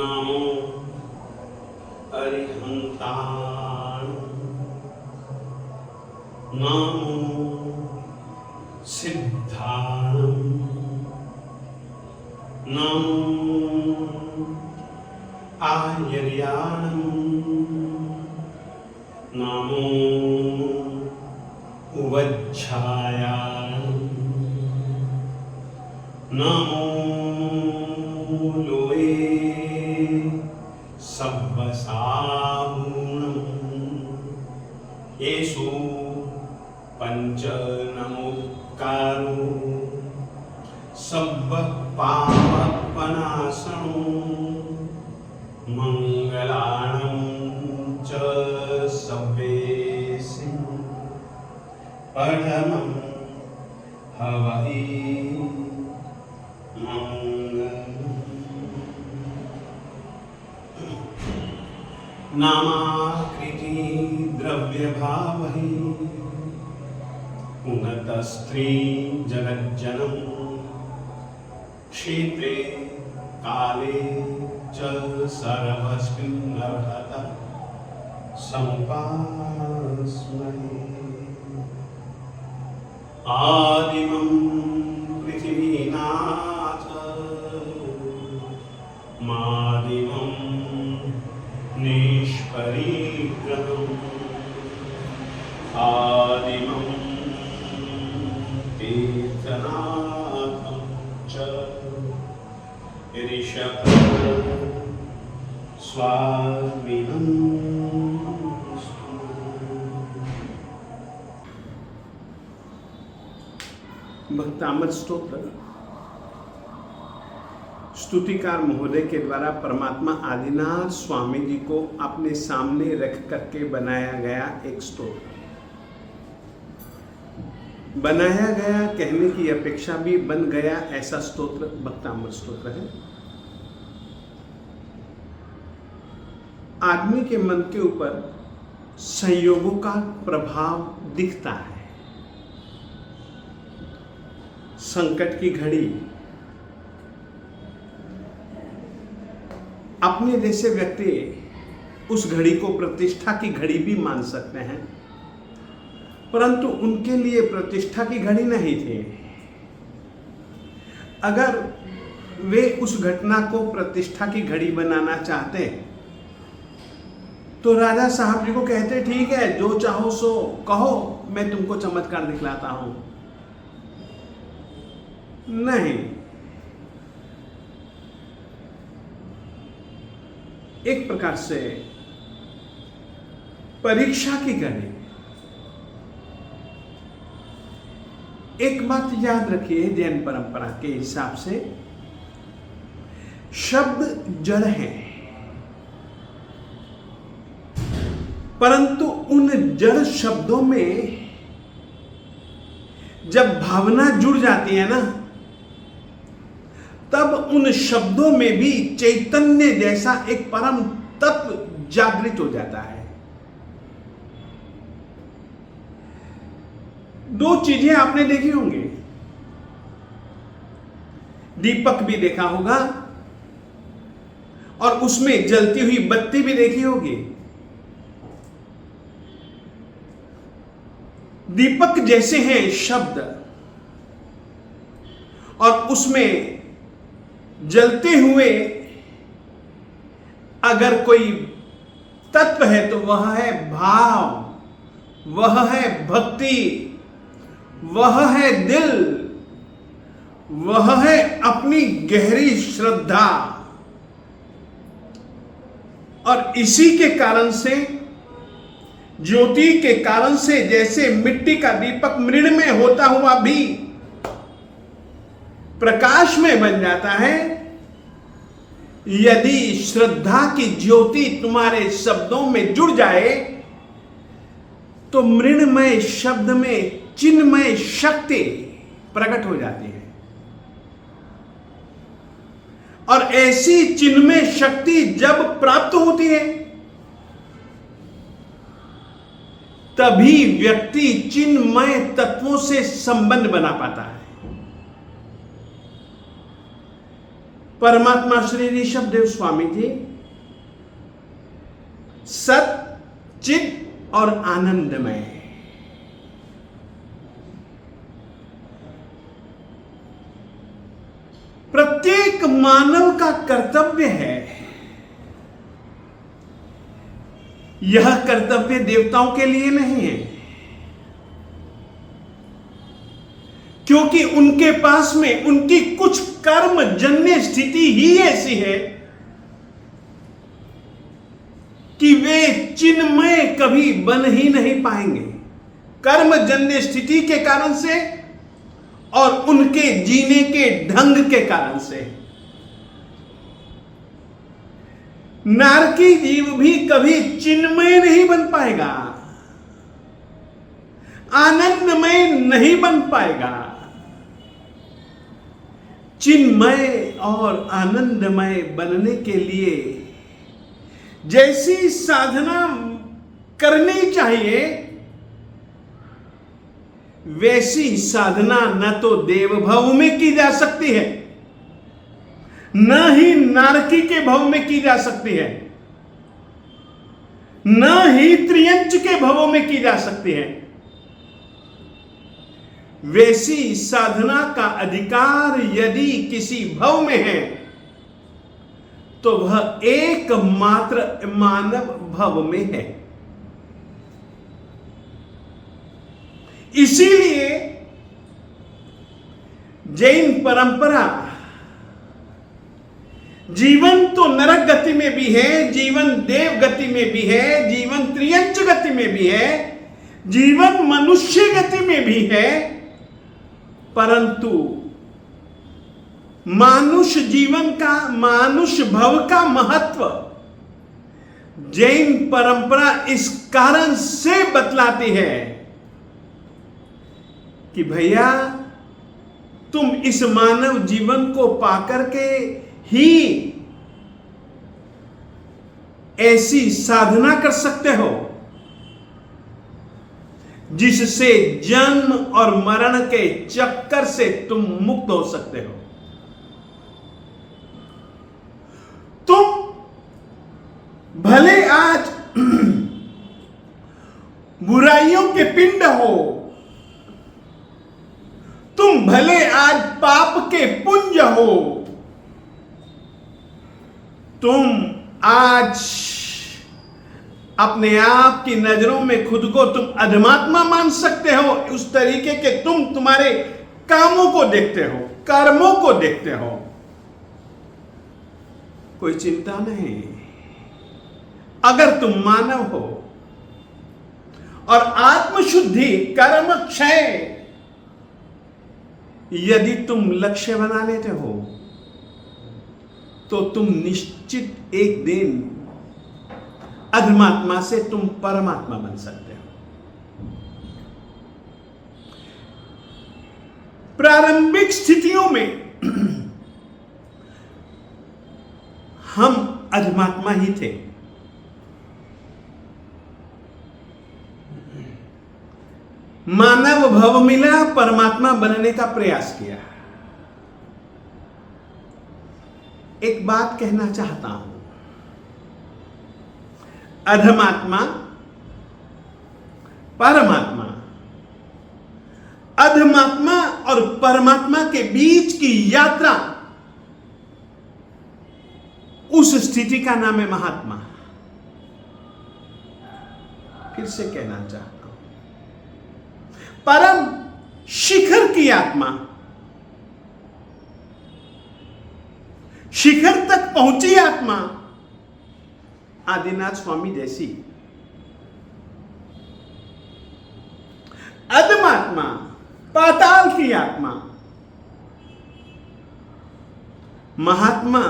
नमो अरिहंताण, नमो सिद्धाणं, नमो आयर्याणं, नमो उवज्झायाणं, नमो लोए सब्बसाहूणं, येषु पंच नमोकारो सब्ब पापनाशनो मंगलाणं च सब्बेषु परमं हवै नामाकृति द्रव्यभावहि उन्नतस्त्री जगज्जनम क्षेत्रे काले च सर्वस्मिन् अर्हता समुपास्महे। आदिमं पृथिवीनाथ मादिमं निष्परिग्रहम् आदिमं तीर्थनाथं च ऋषभ स्वामिनं। भक्तामृत स्तोत्र स्तुतिकार महोदय के द्वारा परमात्मा आदिनाथ स्वामी जी को अपने सामने रख करके बनाया गया एक स्तोत्र। बनाया गया कहने की अपेक्षा भी बन गया ऐसा स्तोत्र भक्तामृत स्तोत्र है। आदमी के मन के ऊपर संयोगों का प्रभाव दिखता है। संकट की घड़ी अपने जैसे व्यक्ति उस घड़ी को प्रतिष्ठा की घड़ी भी मान सकते हैं, परंतु उनके लिए प्रतिष्ठा की घड़ी नहीं थी। अगर वे उस घटना को प्रतिष्ठा की घड़ी बनाना चाहते तो राजा साहब जी को कहते ठीक है जो चाहो सो कहो, मैं तुमको चमत्कार दिखलाता हूं। नहीं, एक प्रकार से परीक्षा की घड़ी। एक बात याद रखिए, जैन परंपरा के हिसाब से शब्द जड़ हैं, परंतु उन जड़ शब्दों में जब भावना जुड़ जाती है ना, तब उन शब्दों में भी चैतन्य जैसा एक परम तत्व जागृत हो जाता है। दो चीजें आपने देखी होंगी, दीपक भी देखा होगा और उसमें जलती हुई बत्ती भी देखी होगी। दीपक जैसे हैं शब्द और उसमें जलते हुए अगर कोई तत्व है तो वह है भाव, वह है भक्ति, वह है दिल, वह है अपनी गहरी श्रद्धा। और इसी के कारण से, ज्योति के कारण से, जैसे मिट्टी का दीपक मृण्मय होता हुआ भी प्रकाश में बन जाता है, यदि श्रद्धा की ज्योति तुम्हारे शब्दों में जुड़ जाए तो मृण्मय शब्द में चिन्मय शक्ति प्रकट हो जाती है। और ऐसी चिन्मय शक्ति जब प्राप्त होती है तभी व्यक्ति चिन्मय तत्वों से संबंध बना पाता है। परमात्मा श्री ऋषभ देव स्वामी जी सत, चित और आनंदमय। प्रत्येक मानव का कर्तव्य है, यह कर्तव्य देवताओं के लिए नहीं है, क्योंकि उनके पास में उनकी कुछ कर्म जन्य स्थिति ही ऐसी है कि वे चिन्मय कभी बन ही नहीं पाएंगे, कर्म जन्य स्थिति के कारण से और उनके जीने के ढंग के कारण से। नारकी जीव भी कभी चिन्मय नहीं बन पाएगा, आनंदमय नहीं बन पाएगा। चिन्मय और आनंदमय बनने के लिए जैसी साधना करनी चाहिए वैसी साधना न तो देवभव में की जा सकती है, न ही नारकी के भव में की जा सकती है, न ही त्रियंच के भवों में की जा सकती है। वैसी साधना का अधिकार यदि किसी भव में है तो वह एकमात्र मानव भव में है। इसीलिए जैन परंपरा जीवन तो नरक गति में भी है, जीवन देव गति में भी है, जीवन त्रियंच गति में भी है, जीवन मनुष्य गति में भी है, परंतु मानुष जीवन का, मानुष भव का महत्व जैन परंपरा इस कारण से बतलाती है कि भैया तुम इस मानव जीवन को पाकर के ही ऐसी साधना कर सकते हो जिससे जन्म और मरण के चक्कर से तुम मुक्त हो सकते हो। तुम भले आज बुराइयों के पिंड हो, तुम भले आज पाप के पुंज हो, तुम आज अपने आप की नजरों में खुद को तुम अधमात्मा मान सकते हो, उस तरीके के तुम तुम्हारे कामों को देखते हो, कर्मों को देखते हो, कोई चिंता नहीं। अगर तुम मानव हो और आत्मशुद्धि, कर्म क्षय यदि तुम लक्ष्य बना लेते हो तो तुम निश्चित एक दिन अधमात्मा से तुम परमात्मा बन सकते हो। प्रारंभिक स्थितियों में हम अधमात्मा ही थे, मानव भव मिला, परमात्मा बनने का प्रयास किया। एक बात कहना चाहता हूं, अधमात्मा, परमात्मा, अधमात्मा और परमात्मा के बीच की यात्रा, उस स्थिति का नाम है महात्मा। फिर से कहना चाहता हूं, परम शिखर की आत्मा, शिखर तक पहुंची आत्मा आदिनाथ स्वामी जैसी। अधमात्मा, पाताल की आत्मा, महात्मा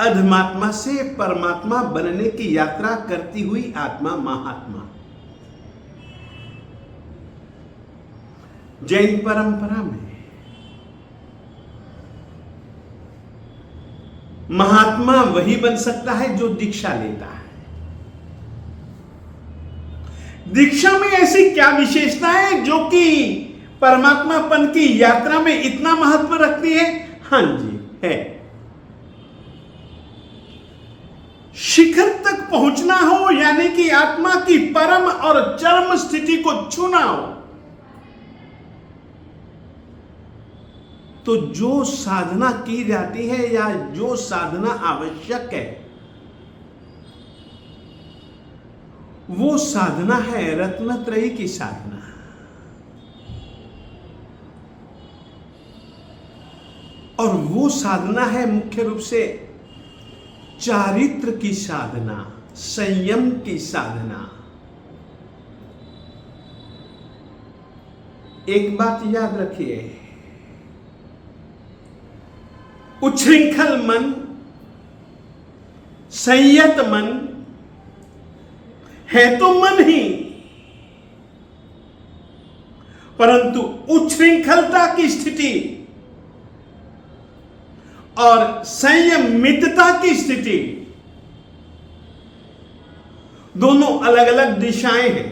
अधमात्मा से परमात्मा बनने की यात्रा करती हुई आत्मा महात्मा। जैन परंपरा में महात्मा वही बन सकता है जो दीक्षा लेता है। दीक्षा में ऐसी क्या विशेषता है जो कि परमात्मापन की यात्रा में इतना महत्व रखती है? हां जी, है। शिखर तक पहुंचना हो, यानी कि आत्मा की परम और चरम स्थिति को छूना हो, तो जो साधना की जाती है या जो साधना आवश्यक है, वो साधना है रत्नत्रयी की साधना। और वो साधना है मुख्य रूप से चारित्र की साधना, संयम की साधना। एक बात याद रखिए, उच्छृंखल मन, संयत मन है तो मन ही, परंतु उच्छृंखलता की स्थिति और संयमितता की स्थिति दोनों अलग अलग दिशाएं हैं।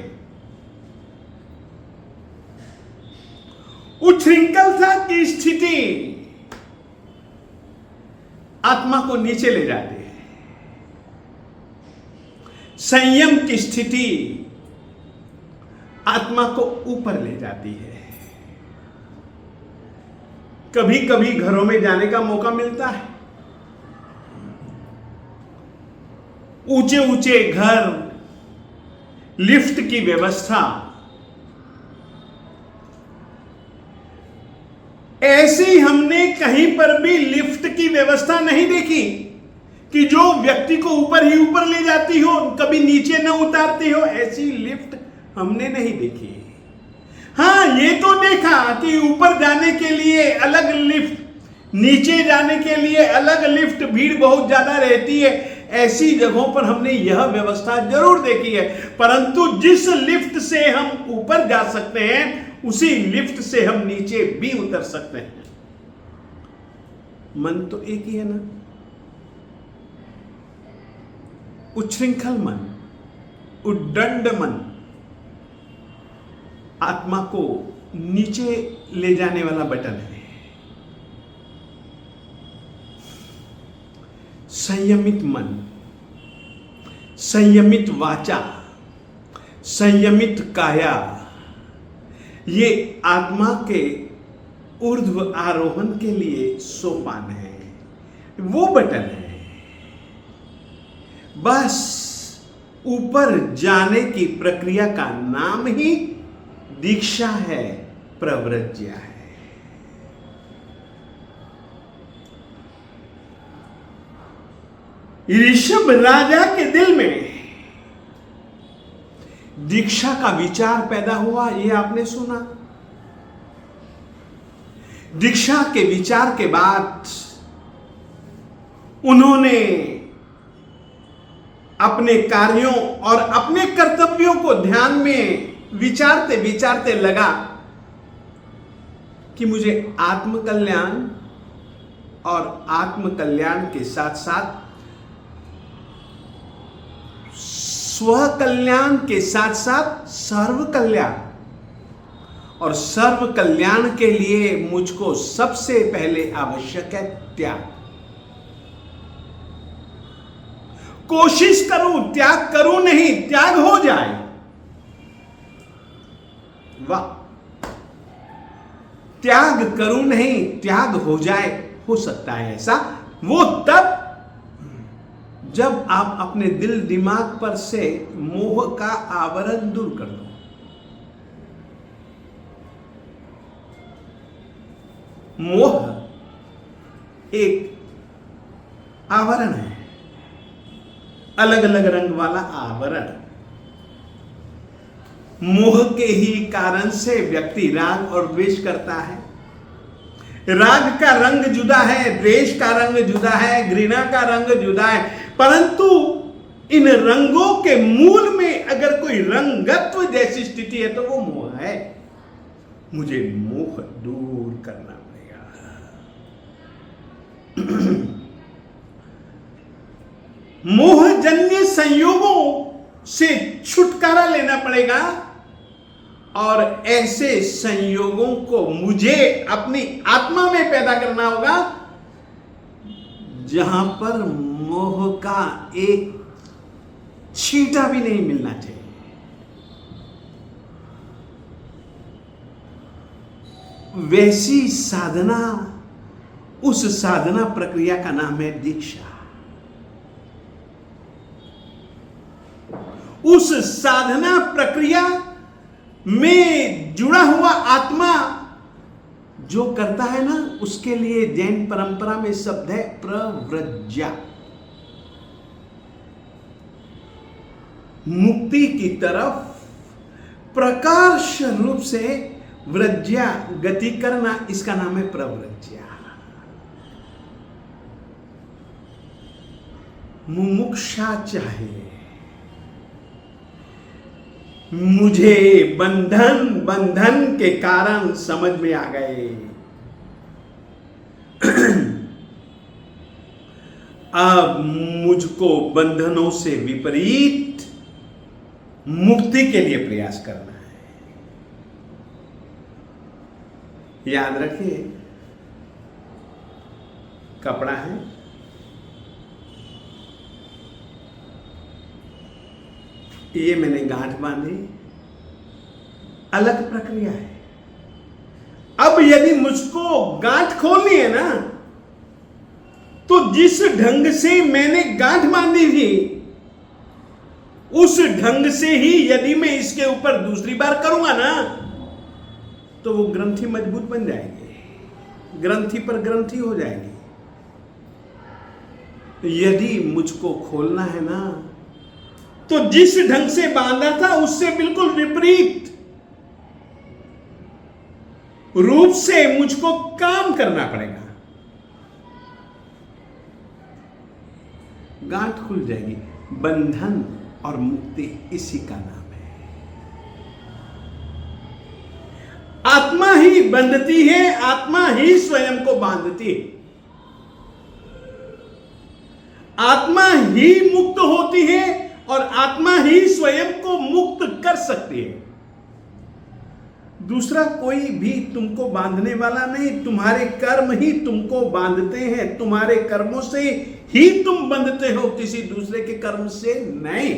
उच्छृंखलता की स्थिति आत्मा को नीचे ले जाती है, संयम की स्थिति आत्मा को ऊपर ले जाती है। कभी कभी घरों में जाने का मौका मिलता है, ऊंचे ऊंचे घर, लिफ्ट की व्यवस्था, ऐसी हमने कहीं पर भी लिफ्ट की व्यवस्था नहीं देखी कि जो व्यक्ति को ऊपर ही ऊपर ले जाती हो, कभी नीचे न उतारती हो। ऐसी लिफ्ट हमने नहीं देखी। हाँ, ये तो देखा कि ऊपर जाने के लिए अलग लिफ्ट, नीचे जाने के लिए अलग लिफ्ट, भीड़ बहुत ज्यादा रहती है, ऐसी जगहों पर हमने यह व्यवस्था जरूर देखी है। परंतु जिस लिफ्ट से हम ऊपर जा सकते हैं, उसी लिफ्ट से हम नीचे भी उतर सकते हैं। मन तो एक ही है ना। उच्छृंखल मन, उद्दंड मन आत्मा को नीचे ले जाने वाला बटन है। संयमित मन, संयमित वाचा, संयमित काया, ये आत्मा के ऊर्ध्व आरोहण के लिए सोपान है, वो बटन है। बस ऊपर जाने की प्रक्रिया का नाम ही दीक्षा है, प्रव्रज्या है। ऋषभ राजा के दिल में दीक्षा का विचार पैदा हुआ, ये आपने सुना। दीक्षा के विचार के बाद उन्होंने अपने कार्यों और अपने कर्तव्यों को ध्यान में विचारते विचारते लगा कि मुझे आत्मकल्याण और आत्मकल्याण के साथ साथ स्व कल्याण के साथ साथ सर्व कल्याण, और सर्व कल्याण के लिए मुझको सबसे पहले आवश्यक है त्याग। कोशिश करूं, त्याग करूं नहीं, त्याग हो जाए। वाह, त्याग करूं नहीं, त्याग हो जाए। हो सकता है ऐसा, वो तब जब आप अपने दिल दिमाग पर से मोह का आवरण दूर कर दो। मोह एक आवरण है, अलग अलग रंग वाला आवरण। मोह के ही कारण से व्यक्ति राग और द्वेष करता है। राग का रंग जुदा है, द्वेष का रंग जुदा है, घृणा का रंग जुदा है, परंतु इन रंगों के मूल में अगर कोई रंगत्व जैसी स्थिति है तो वो मोह है। मुझे मोह दूर करना पड़ेगा। मोहजन्य संयोगों से छुटकारा लेना पड़ेगा, और ऐसे संयोगों को मुझे अपनी आत्मा में पैदा करना होगा जहां पर मोह का का एक छींटा भी नहीं मिलना चाहिए। वैसी साधना, उस साधना प्रक्रिया का नाम है दीक्षा। उस साधना प्रक्रिया में जुड़ा हुआ आत्मा जो करता है ना, उसके लिए जैन परंपरा में शब्द है प्रव्रज्या। मुक्ति की तरफ प्रकाश रूप से व्रज्या गति करना, इसका नाम है प्रव्रज्या। मुमुक्षा चाहे मुझे बंधन के कारण समझ में आ गए, अब मुझको बंधनों से विपरीत मुक्ति के लिए प्रयास करना है। याद रखिए, कपड़ा है, ये मैंने गांठ बांधी, अलग प्रक्रिया है। अब यदि मुझको गांठ खोलनी है ना, तो जिस ढंग से मैंने गांठ बांधी थी, उस ढंग से ही यदि मैं इसके ऊपर दूसरी बार करूंगा ना, तो वो ग्रंथि मजबूत बन जाएगी, ग्रंथि पर ग्रंथि हो जाएगी। यदि मुझको खोलना है ना, तो जिस ढंग से बांधा था उससे बिल्कुल विपरीत रूप से मुझको काम करना पड़ेगा। गांठ खुल जाएगी। बंधन और मुक्ति इसी का नाम है। आत्मा ही बंधती है, आत्मा ही स्वयं को बांधती है। आत्मा ही मुक्त होती है और आत्मा ही स्वयं को मुक्त कर सकती है। दूसरा कोई भी तुमको बांधने वाला नहीं, तुम्हारे कर्म ही तुमको बांधते हैं। तुम्हारे कर्मों से ही तुम बंधते हो, किसी दूसरे के कर्म से नहीं।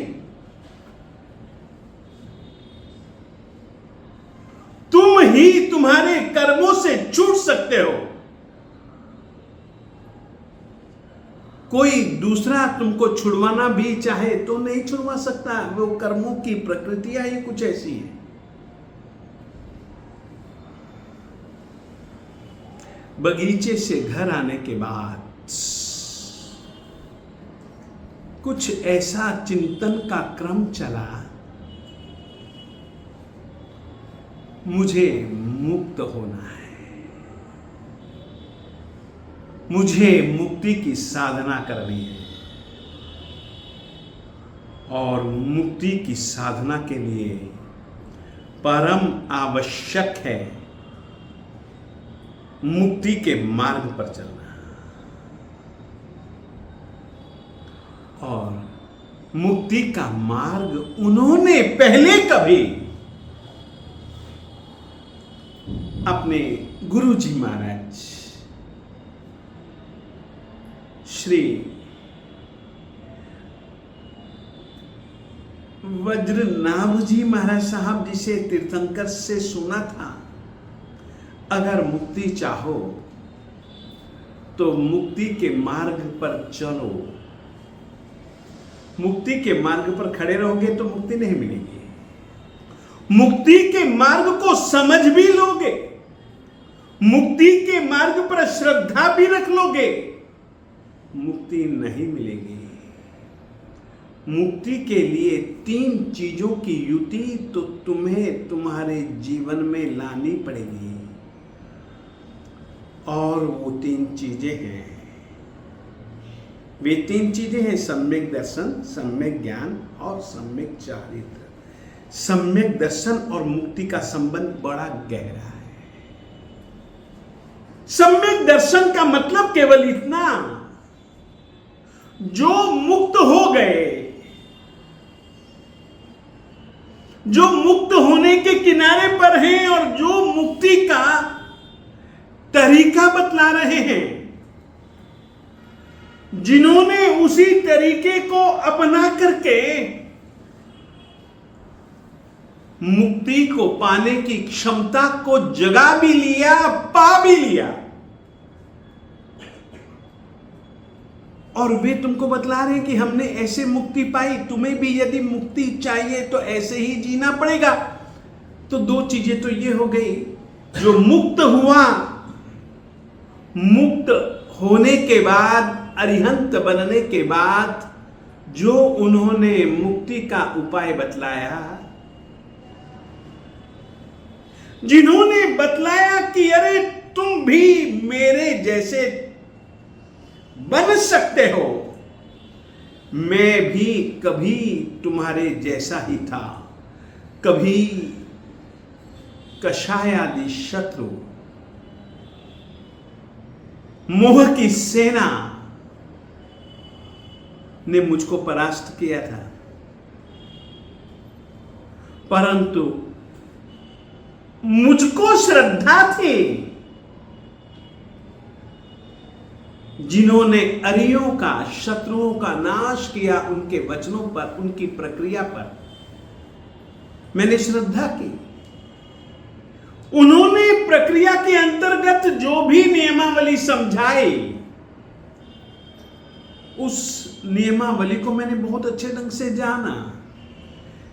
तुम ही तुम्हारे कर्मों से छूट सकते हो। कोई दूसरा तुमको छुड़वाना भी चाहे तो नहीं छुड़वा सकता। वो कर्मों की प्रकृतियां ही कुछ ऐसी है। बगीचे से घर आने के बाद कुछ ऐसा चिंतन का क्रम चला, मुझे मुक्त होना है, मुझे मुक्ति की साधना करनी है। और मुक्ति की साधना के लिए परम आवश्यक है मुक्ति के मार्ग पर चलना। और मुक्ति का मार्ग उन्होंने पहले कभी अपने गुरु जी महाराज श्री वज्रनाभ जी महाराज साहब जी से, तीर्थंकर से सुना था। अगर मुक्ति चाहो तो मुक्ति के मार्ग पर चलो। मुक्ति के मार्ग पर खड़े रहोगे तो मुक्ति नहीं मिलेगी। मुक्ति के मार्ग को समझ भी लोगे, मुक्ति के मार्ग पर श्रद्धा भी रख लोगे, मुक्ति नहीं मिलेगी। मुक्ति के लिए 3 चीजों की युति तो तुम्हें तुम्हारे जीवन में लानी पड़ेगी। और वो 3 चीजें हैं। वे 3 चीजें हैं: सम्यक दर्शन, सम्यक ज्ञान और सम्यक चारित्र। सम्यक दर्शन और मुक्ति का संबंध बड़ा गहरा है। सम्यक दर्शन का मतलब केवल इतना, जो मुक्त हो गए, जो मुक्त होने के किनारे पर हैं और जो मुक्ति का तरीका बतला रहे हैं, जिन्होंने उसी तरीके को अपना करके मुक्ति को पाने की क्षमता को जगा भी लिया, पा भी लिया, और वे तुमको बतला रहे हैं कि हमने ऐसे मुक्ति पाई, तुम्हें भी यदि मुक्ति चाहिए तो ऐसे ही जीना पड़ेगा। तो दो चीजें तो ये हो गई, जो मुक्त हुआ, मुक्त होने के बाद, अरिहंत बनने के बाद जो उन्होंने मुक्ति का उपाय बतलाया, जिन्होंने बतलाया कि अरे तुम भी मेरे जैसे बन सकते हो, मैं भी कभी तुम्हारे जैसा ही था, कभी कषायादि शत्रु, मोह की सेना ने मुझको परास्त किया था, परंतु मुझको श्रद्धा थी। जिन्होंने अरियों का, शत्रुओं का नाश किया, उनके वचनों पर, उनकी प्रक्रिया पर मैंने श्रद्धा की। उन्होंने प्रक्रिया के अंतर्गत जो भी नियमावली समझाई, उस नियमावली को मैंने बहुत अच्छे ढंग से जाना।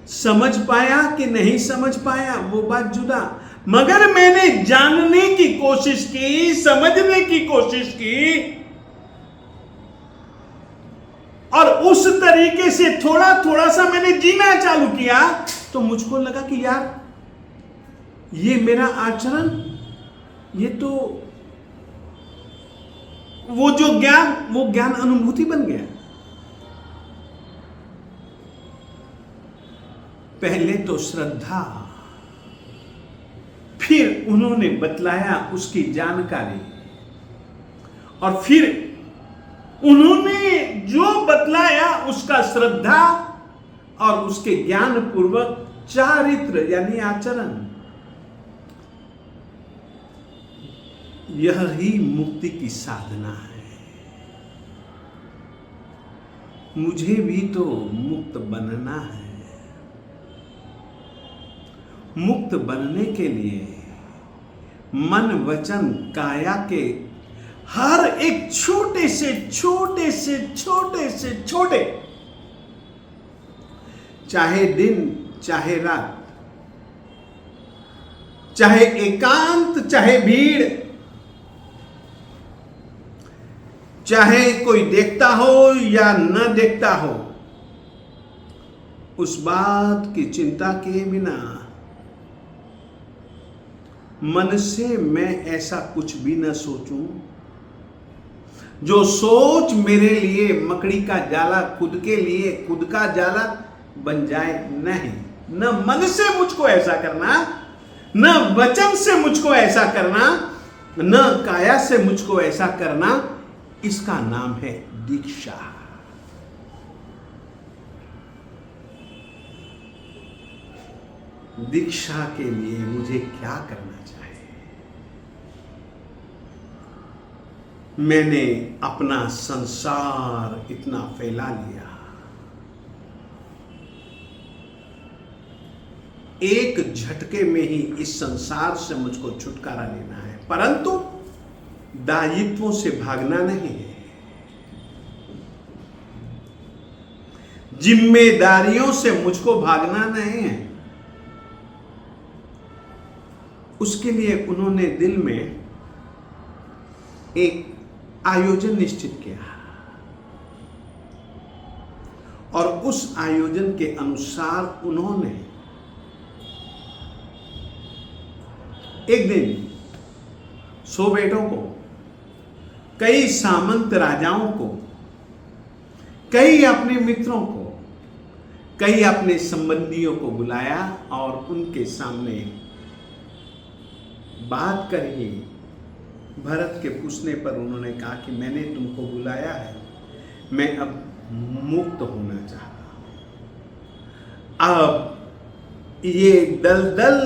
समझ पाया कि नहीं समझ पाया वो बात जुदा, मगर मैंने जानने की कोशिश की, समझने की कोशिश की, और उस तरीके से थोड़ा थोड़ा सा मैंने जीना चालू किया। तो मुझको लगा कि यार ये मेरा आचरण, ये तो वो जो ज्ञान, वो ज्ञान अनुभूति बन गया। पहले तो श्रद्धा, फिर उन्होंने बतलाया उसकी जानकारी, और फिर उन्होंने जो बतलाया उसका श्रद्धा और उसके ज्ञान पूर्वक चारित्र यानी आचरण, यह ही मुक्ति की साधना है। मुझे भी तो मुक्त बनना है। मुक्त बनने के लिए मन, वचन, काया के हर एक छोटे से छोटे से छोटे से छोटे, चाहे दिन, चाहे रात, चाहे एकांत, चाहे भीड़, चाहे कोई देखता हो या न देखता हो, उस बात की चिंता किए बिना मन से मैं ऐसा कुछ भी न सोचूं जो सोच मेरे लिए मकड़ी का जाला, खुद के लिए खुद का जाला बन जाए। नहीं, न मन से मुझको ऐसा करना, न वचन से मुझको ऐसा करना, न काया से मुझको ऐसा करना। इसका नाम है दीक्षा। दीक्षा के लिए मुझे क्या करना चाहिए? मैंने अपना संसार इतना फैला लिया, एक झटके में ही इस संसार से मुझको छुटकारा लेना है, परंतु दायित्वों से भागना नहीं है, जिम्मेदारियों से मुझको भागना नहीं है। उसके लिए उन्होंने दिल में एक आयोजन निश्चित किया, और उस आयोजन के अनुसार उन्होंने एक दिन 100 बेटों को, कई सामंत राजाओं को, कई अपने मित्रों को, कई अपने संबंधियों को बुलाया और उनके सामने बात करी। भरत के पूछने पर उन्होंने कहा कि मैंने तुमको बुलाया है, मैं अब मुक्त होना चाहता हूं। अब ये दलदल,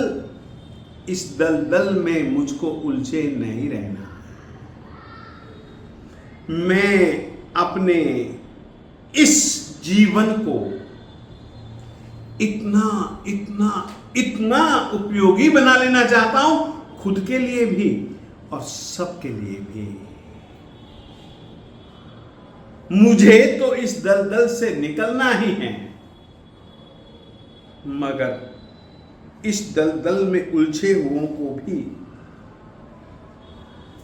इस दलदल में मुझको उलझे नहीं रहना। मैं अपने इस जीवन को इतना इतना इतना उपयोगी बना लेना चाहता हूं, खुद के लिए भी और सबके लिए भी। मुझे तो इस दलदल से निकलना ही है, मगर इस दलदल में उलझे हुओं को भी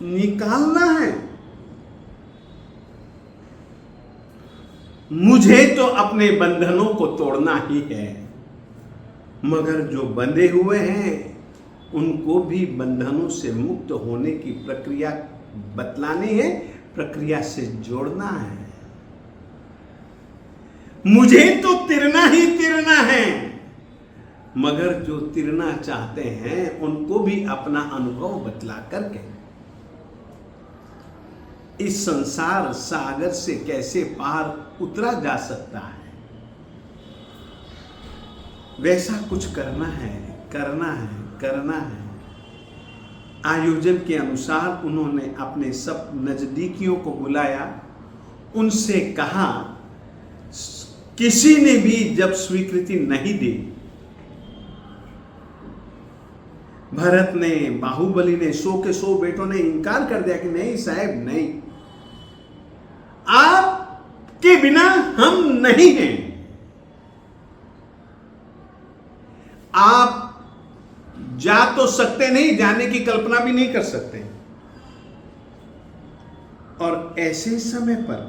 निकालना है। मुझे तो अपने बंधनों को तोड़ना ही है, मगर जो बंधे हुए हैं उनको भी बंधनों से मुक्त होने की प्रक्रिया बतलानी है, प्रक्रिया से जोड़ना है। मुझे तो तिरना ही तिरना है, मगर जो तिरना चाहते हैं उनको भी अपना अनुभव बतला करके इस संसार सागर से कैसे पार उतरा जा सकता है, वैसा कुछ करना है, करना है, करना है। आयोजन के अनुसार उन्होंने अपने सब नजदीकियों को बुलाया, उनसे कहा, किसी ने भी जब स्वीकृति नहीं दी, भरत ने, बाहुबली ने, 100 के 100 बेटों ने इनकार कर दिया कि नहीं साहब नहीं, आपके बिना हम नहीं हैं। आप जा तो सकते नहीं, जाने की कल्पना भी नहीं कर सकते। और ऐसे समय पर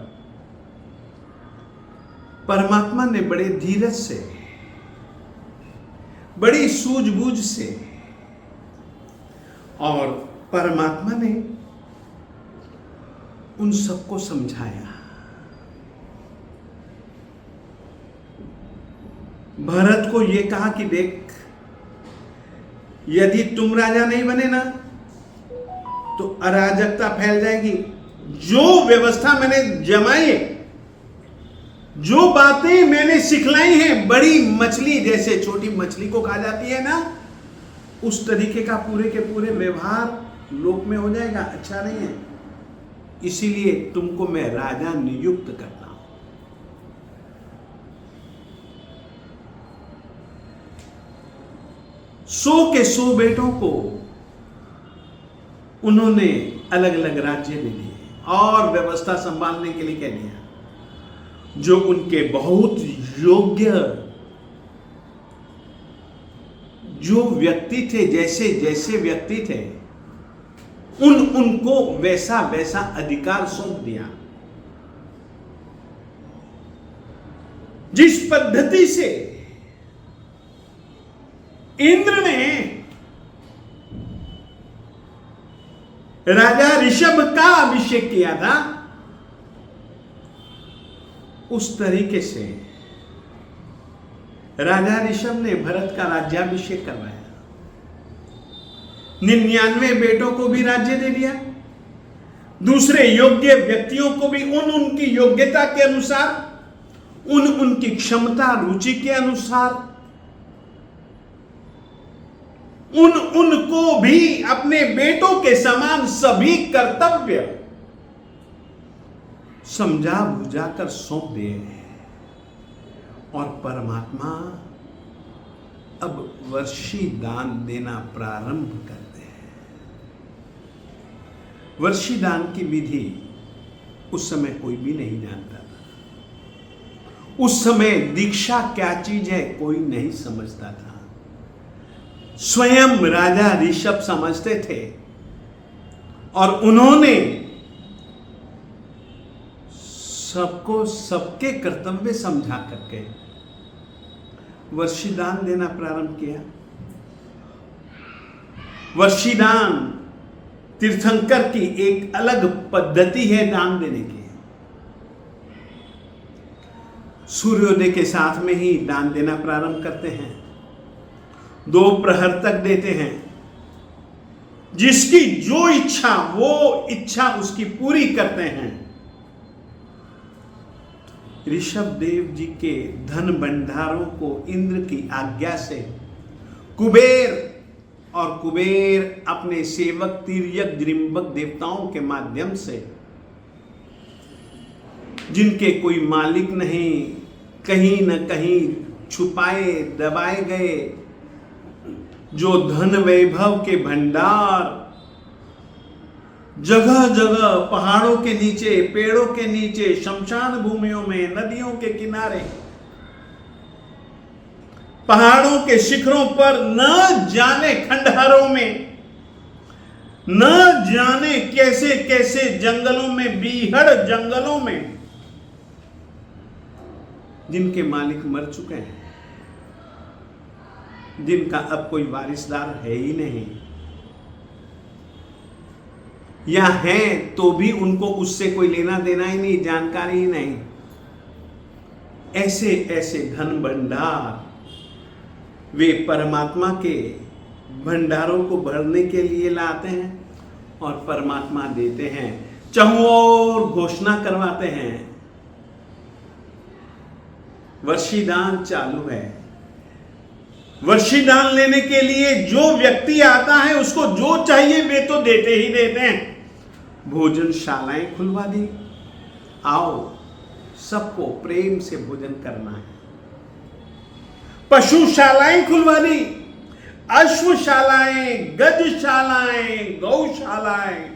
परमात्मा ने बड़े धीरज से, बड़ी सूझबूझ से, और परमात्मा ने उन सबको समझाया। भरत को यह कहा कि देख, यदि तुम राजा नहीं बने ना तो अराजकता फैल जाएगी। जो व्यवस्था मैंने जमाई है, जो बातें मैंने सिखलाई हैं, बड़ी मछली जैसे छोटी मछली को खा जाती है ना, उस तरीके का पूरे के पूरे व्यवहार लोक में हो जाएगा, अच्छा नहीं है। इसीलिए तुमको मैं राजा नियुक्त करता हूं। 100 के 100 बेटों को उन्होंने अलग अलग राज्य दे दिए और व्यवस्था संभालने के लिए कह दिया। जो उनके बहुत योग्य जो व्यक्ति थे, जैसे जैसे व्यक्ति थे, उनको वैसा वैसा अधिकार सौंप दिया। जिस पद्धति से इंद्र ने राजा ऋषभ का अभिषेक किया था, उस तरीके से राजा ऋषभ ने भरत का राज्याभिषेक करवाया। 99 बेटों को भी राज्य दे दिया। दूसरे योग्य व्यक्तियों को भी उनकी योग्यता के अनुसार, उनकी क्षमता रुचि के अनुसार, उनको भी अपने बेटों के समान सभी कर्तव्य समझा बुझा कर सौंप दिए। और परमात्मा अब वर्षी दान देना प्रारंभ करते हैं। वर्षी दान की विधि उस समय कोई भी नहीं जानता था। उस समय दीक्षा क्या चीज है कोई नहीं समझता था। स्वयं राजा ऋषभ समझते थे और उन्होंने सबको सबके कर्तव्य समझा करके वर्षीदान देना प्रारंभ किया। वर्षीदान तीर्थंकर की एक अलग पद्धति है दान देने की। सूर्योदय के साथ में ही दान देना प्रारंभ करते हैं, 2 प्रहर तक देते हैं। जिसकी जो इच्छा वो इच्छा उसकी पूरी करते हैं। ऋषभ देव जी के धन भंडारों को इंद्र की आज्ञा से कुबेर अपने सेवक तिर्यक जृंबक देवताओं के माध्यम से जिनके कोई मालिक नहीं, कहीं न कहीं छुपाए दबाए गए, जो धन वैभव के भंडार जगह जगह पहाड़ों के नीचे, पेड़ों के नीचे, शमशान भूमियों में, नदियों के किनारे, पहाड़ों के शिखरों पर, न जाने खंडहरों में, न जाने कैसे कैसे जंगलों में, बीहड़ जंगलों में, जिनके मालिक मर चुके हैं, जिनका अब कोई वारिसदार है ही नहीं, या हैं तो भी उनको उससे कोई लेना देना ही नहीं, जानकारी ही नहीं। ऐसे ऐसे धन भंडार वे परमात्मा के भंडारों को भरने के लिए लाते हैं और परमात्मा देते हैं, चहुओर घोषणा करवाते हैं। वर्षीदान चालू है। वर्षीदान लेने के लिए जो व्यक्ति आता है उसको जो चाहिए वे तो देते ही देते हैं। भोजनशालाएं खुलवा दी, आओ सबको प्रेम से भोजन करना है। पशुशालाएं खुलवा दी, अश्वशालाएं, गजशालाएं, गौशालाएं,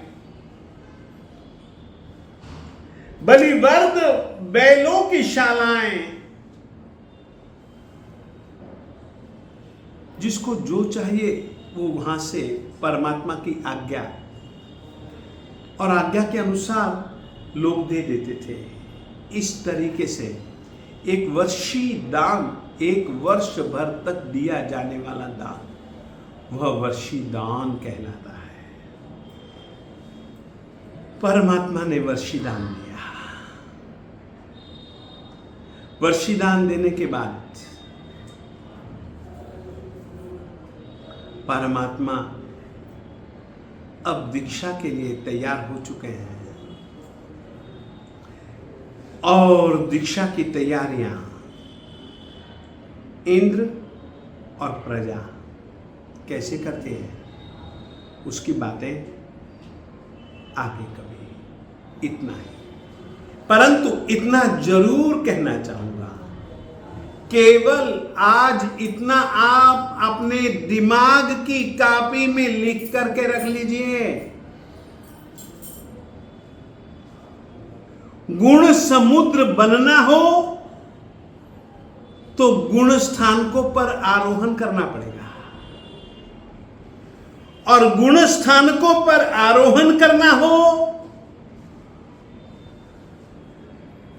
बलिवर्द बैलों की शालाएं, जिसको जो चाहिए वो वहां से परमात्मा की आज्ञा और आज्ञा के अनुसार लोग दे देते थे। इस तरीके से एक वर्षी दान, एक वर्ष भर तक दिया जाने वाला दान, वह वर्षी दान कहलाता है। परमात्मा ने वर्षी दान दिया। वर्षी दान देने के बाद परमात्मा अब दीक्षा के लिए तैयार हो चुके हैं और दीक्षा की तैयारियां इंद्र और प्रजा कैसे करते हैं उसकी बातें आगे कभी। इतना ही, परंतु इतना जरूर कहना चाहूंगा, केवल आज इतना आप अपने दिमाग की कॉपी में लिख करके रख लीजिए। गुण समुद्र बनना हो तो गुण स्थानकों पर आरोहण करना पड़ेगा, और गुण स्थानकों पर आरोहण करना हो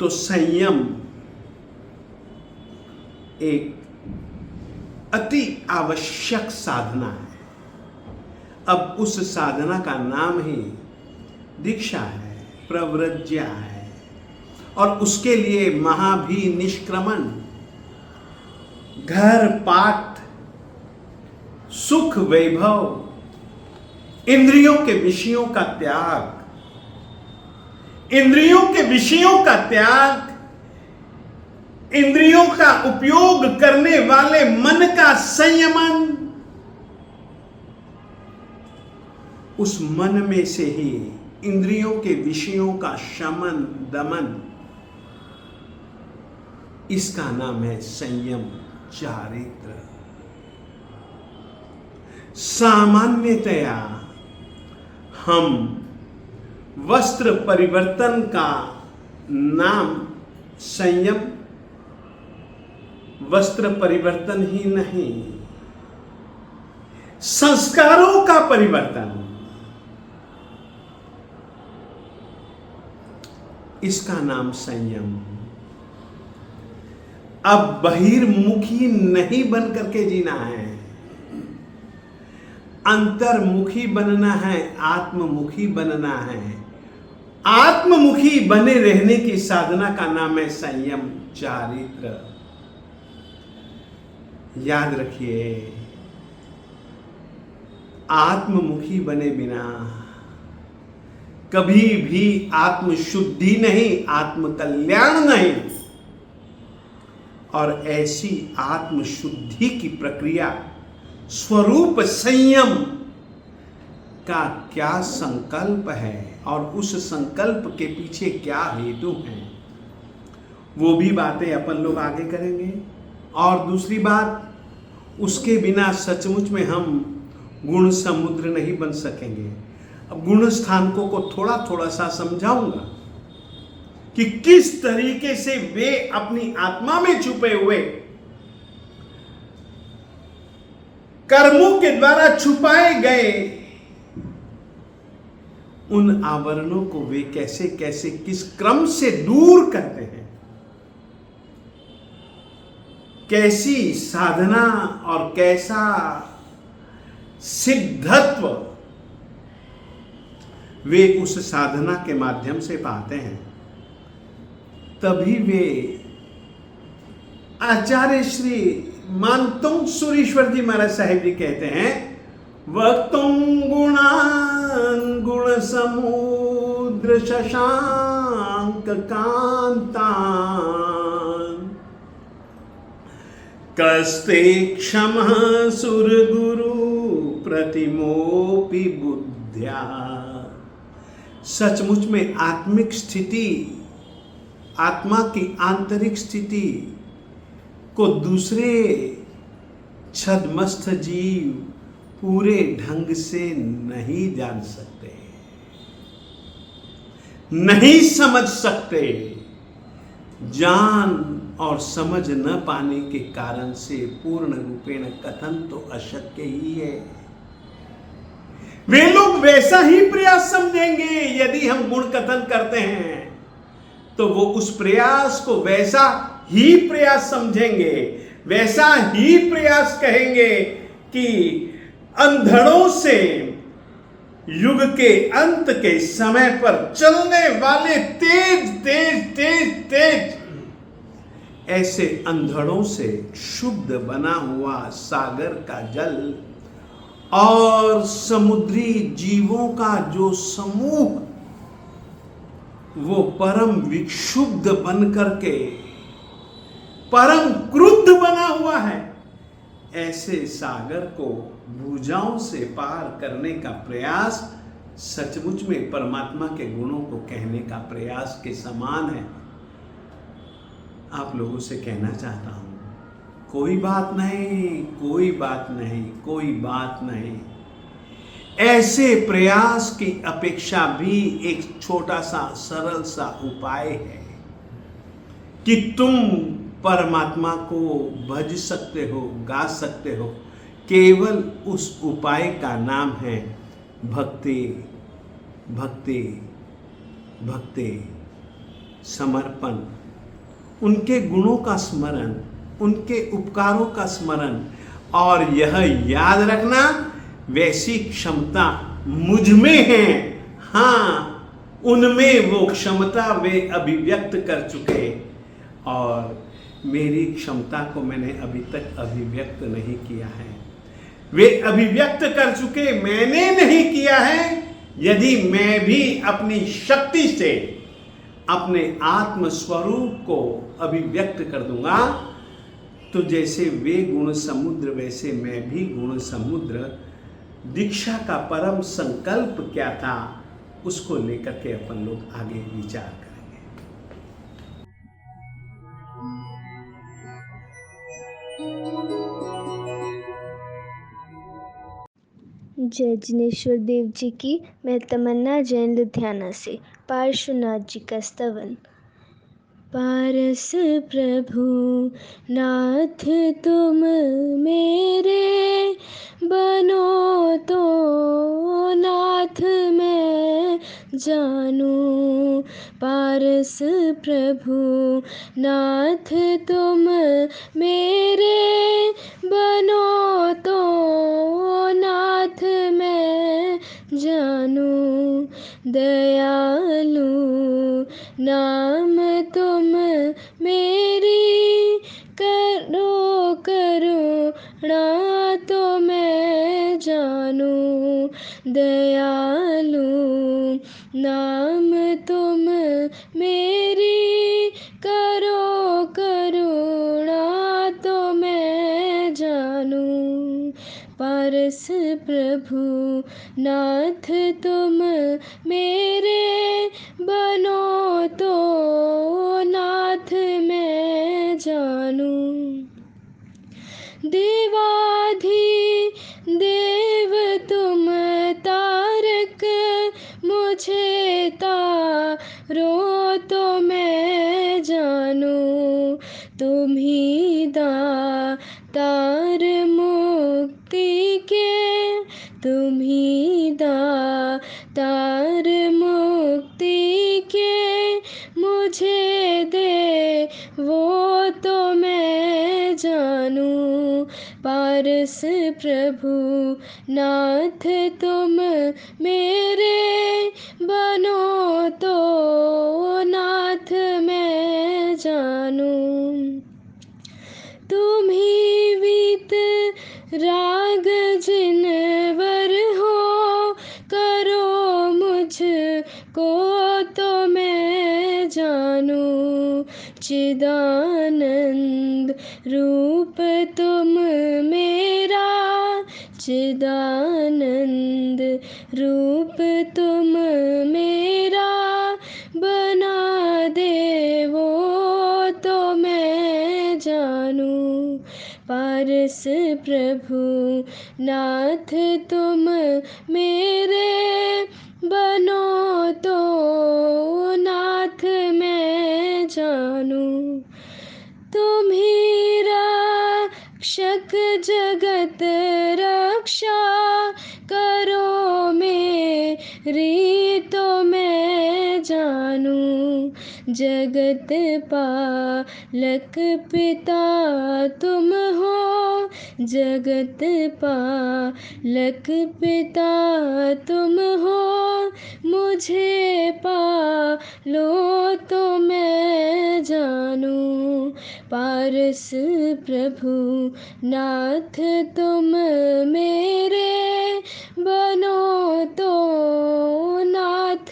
तो संयम एक अति आवश्यक साधना है। अब उस साधना का नाम ही दीक्षा है, प्रव्रज्या है, और उसके लिए महाभी निष्क्रमण, घर पाठ, सुख वैभव, इंद्रियों के विषयों का त्याग, इंद्रियों के विषयों का त्याग, इंद्रियों का उपयोग करने वाले मन का संयमन, उस मन में से ही इंद्रियों के विषयों का शमन दमन, इसका नाम है संयम चारित्र। सामान्यतया हम वस्त्र परिवर्तन का नाम संयम, वस्त्र परिवर्तन ही नहीं, संस्कारों का परिवर्तन, इसका नाम संयम। अब बहिर्मुखी नहीं बन करके जीना है, अंतर्मुखी बनना है, आत्ममुखी बनना है। आत्ममुखी बने रहने की साधना का नाम है संयम चारित्र। याद रखिए, आत्ममुखी बने बिना कभी भी आत्मशुद्धि नहीं, आत्मकल्याण नहीं। और ऐसी आत्मशुद्धि की प्रक्रिया स्वरूप संयम का क्या संकल्प है और उस संकल्प के पीछे क्या हेतु है, वो भी बातें अपन लोग आगे करेंगे। और दूसरी बात, उसके बिना सचमुच में हम गुण समुद्र नहीं बन सकेंगे। अब गुण स्थानकों को थोड़ा थोड़ा सा समझाऊंगा कि किस तरीके से वे अपनी आत्मा में छुपे हुए कर्मों के द्वारा छुपाए गए उन आवरणों को वे कैसे कैसे किस क्रम से दूर करते हैं, कैसी साधना और कैसा सिद्धत्व वे उस साधना के माध्यम से पाते हैं। तभी वे आचार्य श्री मानतुंग सुरेश्वर जी महाराज साहेब जी कहते हैं, वक्तुं गुणान् गुण समुद्र शशांक कांतान् कस्ते क्षमः सुरगुरु प्रतिमोपि बुद्ध्या। सचमुच में आत्मिक स्थिति, आत्मा की आंतरिक स्थिति को दूसरे छद्मस्थ जीव पूरे ढंग से नहीं जान सकते, नहीं समझ सकते। जान और समझ न पाने के कारण से पूर्ण रूपेण कथन तो अशक्य ही है। वे लोग वैसा ही प्रयास समझेंगे यदि हम गुण कथन करते हैं तो वो उस प्रयास को वैसा ही प्रयास समझेंगे, वैसा ही प्रयास कहेंगे कि अंधड़ों से युग के अंत के समय पर चलने वाले तेज तेज तेज तेज ऐसे अंधड़ों से शुद्ध बना हुआ सागर का जल और समुद्री जीवों का जो समूह वो परम विक्षुब्ध बन करके परम क्रुद्ध बना हुआ है, ऐसे सागर को भुजाओं से पार करने का प्रयास सचमुच में परमात्मा के गुणों को कहने का प्रयास के समान है। आप लोगों से कहना चाहता हूं, कोई बात नहीं, कोई बात नहीं, कोई बात नहीं। ऐसे प्रयास की अपेक्षा भी एक छोटा सा सरल सा उपाय है कि तुम परमात्मा को भज सकते हो, गा सकते हो। केवल उस उपाय का नाम है भक्ति, भक्ति, भक्ति, समर्पण, उनके गुणों का स्मरण, उनके उपकारों का स्मरण। और यह याद रखना, वैसी क्षमता मुझ में है। हाँ, उनमें वो क्षमता वे अभिव्यक्त कर चुके और मेरी क्षमता को मैंने अभी तक अभिव्यक्त नहीं किया है। वे अभिव्यक्त कर चुके, मैंने नहीं किया है। यदि मैं भी अपनी शक्ति से अपने आत्म स्वरूप को अभिव्यक्त कर दूंगा तो जैसे वे गुण समुद्र वैसे मैं भी गुण समुद्र। दीक्षा का परम संकल्प क्या था उसको लेकर के अपन लोग आगे विचार करेंगे। जय जिनेश्वर देव जी की। मैं तमन्ना जैन लुधियाना से। पार्श्वनाथ जी का स्तवन। पारस प्रभु नाथ तुम मेरे, बनो तो नाथ मैं जानूं। पारस प्रभु नाथ तुम मेरे, बनो तो नाथ मैं जानूं। दयालु नाम तुम मेरी, करो करुणा तो मैं जानूं। दयालु नाम तुम मेरी, करो करुणा तो मैं जानूं। पारस प्रभु नाथ तुम मेरे, बनो तो नाथ जानूं। देवाधिदेव तुम तारक, मुझे तारो तो मैं जानूं। तुम ही दातार मुक्ति के, तुम ही दातार मुक्ति के, मुझे दे वो तो मैं जानूं। पारस प्रभु नाथ तुम मेरे, बनो तो नाथ मैं जानूं। तुम ही वीत राग जिनवर हो, करो मुझ को तो मैं जानूं। चिदानंद रूप तुम मेरा, चिदानंद रूप तुम मेरा, बना दे वो तो मैं जानूं। पारस प्रभु नाथ तुम मेरे, बनो तो नाथ मैं जानूं। तुम ही रक्षक जगत रक्षा, करो मेरी तो मैं जानूं। जगत पालक पिता तुम हो, जगत पालक पिता तुम हो, मुझे पालो तो मैं जानूं। पारस प्रभु नाथ तुम मेरे, बनो तो नाथ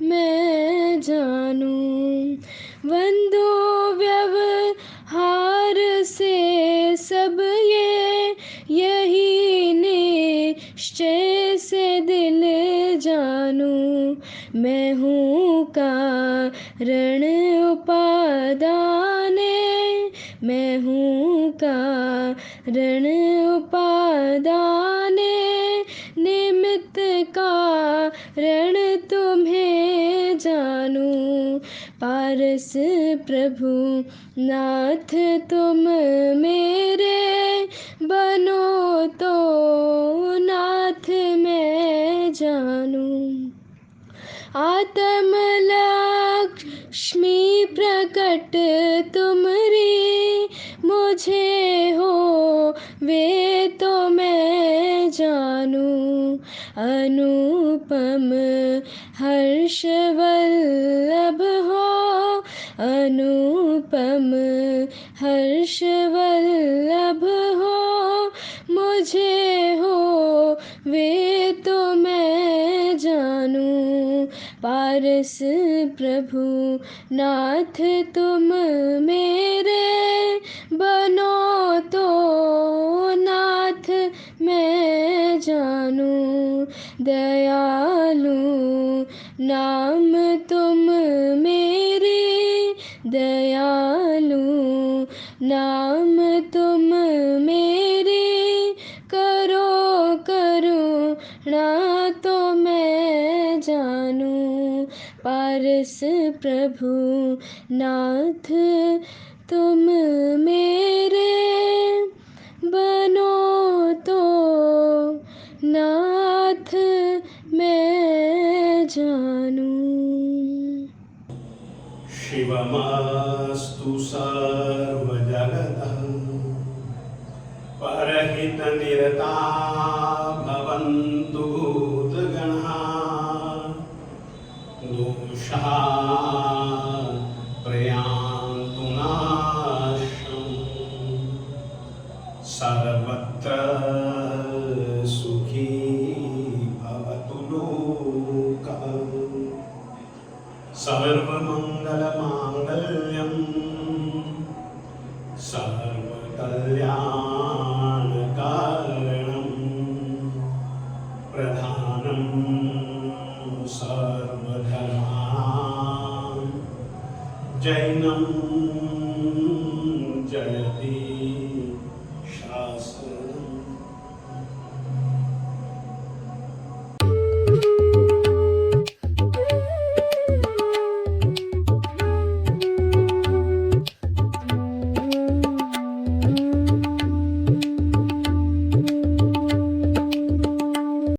मैं जानूं। वंदो व्यवहार से सब ये, यही निश्चय से दिल जानूं। मैं हूँ कारण उपादाने, मैं हूँ कारण उपादाने, निमित्त कारण तुम्हें जानूं। पारस प्रभु नाथ तुम मेरे, बनो तो नाथ मैं जानूं। आत्म लक्ष्मी प्रकट तुमरी, मुझे हो वे तो मैं जानूं। अनुपम हर्ष वल्लभ हो, अनुपम हर्ष वल्लभ हो, मुझे हो वे तो मैं जानूं। पारस प्रभु नाथ तुम मेरे, बनो तो नाथ मैं जानूं। दयालु नाम तुम मेरी, दयालु नाम तुम मेरी, करो करुणा तो मैं जानूं। पारस प्रभु नाथ तुम मेरे, बनो तो नाथ मैं जानूं। शिवमस्तु सर्वजगतः, परहितनिरता भवन्तु भूतगणाः। दोषाः प्रयान्तु नाशम्, सर्वत्र सुखी भवतु लोकः। सर्वमङ्गलमाङ्गल्यं सर्वकल्याणकारणं, प्रधानं सर्वधर्माणां, जैनं जयति